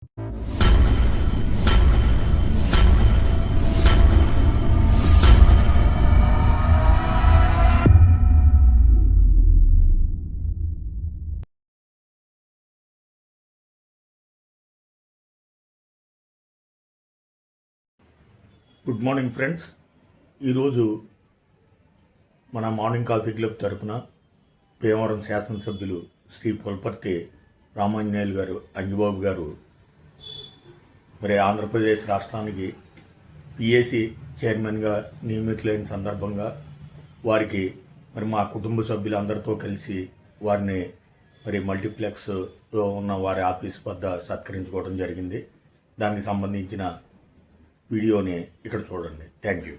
Good morning friends. ఈరోజు మన morning coffee club తరఫున భీమవరం శాసనసభ్యులు శ్రీ పుల్పర్తి రామాంజనేయులు గారు, అంజిబాబు గారు మరి ఆంధ్రప్రదేశ్ రాష్ట్రానికి పిఏసి చైర్మన్గా నియమితులైన సందర్భంగా వారికి మరి మా కుటుంబ సభ్యులందరితో కలిసి వారిని మరి మల్టీప్లెక్స్లో ఉన్న వారి ఆఫీస్ వద్ద సత్కరించుకోవడం జరిగింది. దానికి సంబంధించిన వీడియోని ఇక్కడ చూడండి. Thank you.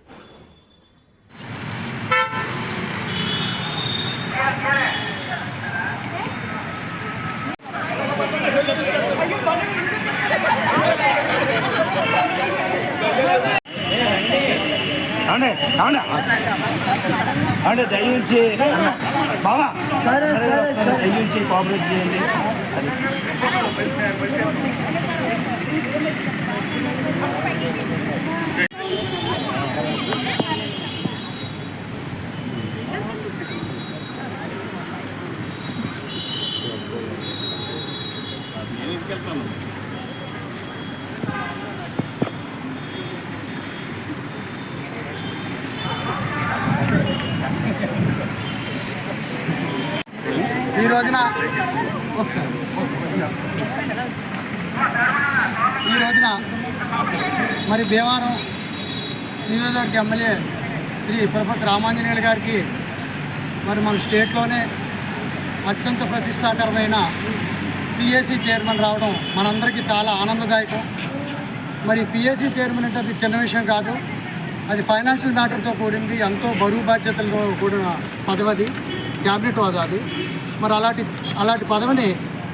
అంటే దయించి బాబా దయించి కోఆపరేట్ చేయండి. ఈ రోజున మరి భీమవరం నియోజకవర్గ ఎమ్మెల్యే శ్రీ పుల్పర్తి రామాంజనేయులు గారికి మరి మన స్టేట్లోనే అత్యంత ప్రతిష్టాకరమైన పిఏసి చైర్మన్ రావడం మనందరికీ చాలా ఆనందదాయకం. మరి పిఏసి చైర్మన్ అంటే అది చిన్న విషయం కాదు, అది ఫైనాన్షియల్ మ్యాటర్తో కూడింది, ఎంతో బరువు బాధ్యతలతో కూడిన పదవి, క్యాబినెట్ హోదా అది. మరి అలాంటి పదవిని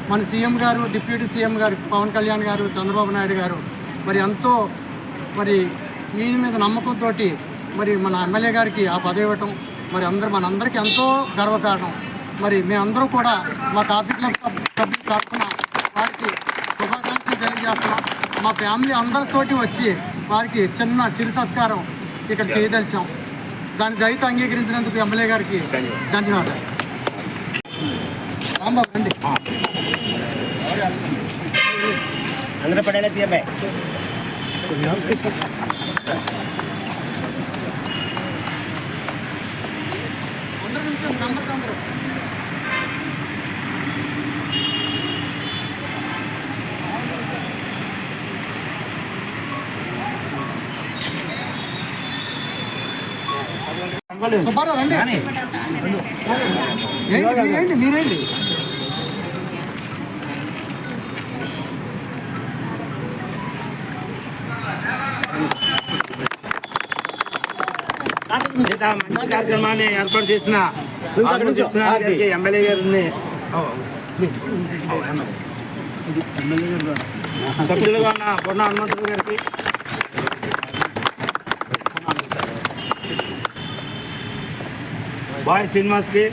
మన సీఎం గారు, డిప్యూటీ సీఎం గారు పవన్ కళ్యాణ్ గారు, చంద్రబాబు నాయుడు గారు మరి ఎంతో మరి ఈయన మీద నమ్మకంతో మరి మన ఎమ్మెల్యే గారికి ఆ పదవి ఇవ్వటం మరి మనందరికీ ఎంతో గర్వకారణం. మరి మేమందరం కూడా మా కాఫీ క్లబ్ సభ్యుల తరఫున వారికి శుభాకాంక్షలు తెలియజేస్తున్నాం. మా ఫ్యామిలీ అందరితోటి వచ్చి వారికి చిరు సత్కారం ఇక్కడ చేయదలిచాం. దాని దయతో అంగీకరించినందుకు ఎమ్మెల్యే గారికి ధన్యవాదాలు. రాంబాబు అండి అందరూ పడేలా తీయబాయ్. అందరూ నుంచి మెంబర్స్ అందరూ సుబ్బారావు రండి. మీరేంటి మంచి కార్యక్రమాన్ని ఏర్పాటు చేసిన ఎమ్మెల్యే గారిని సభ్యులుగా ఉన్న పొన్న హనుమంతుడు గారికి, బాయ్ శ్రీనివాస్కి,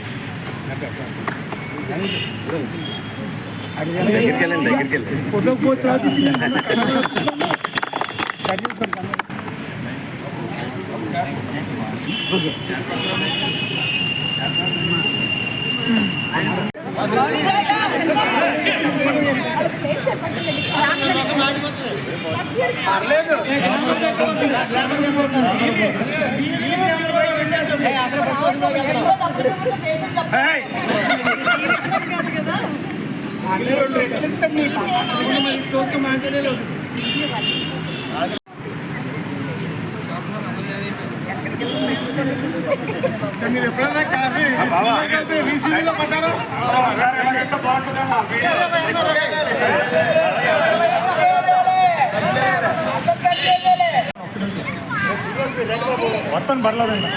మీరు ఎప్పుడైనా కాఫీ వీసీలో పడ్డారా? మొత్తం పడలేదండి.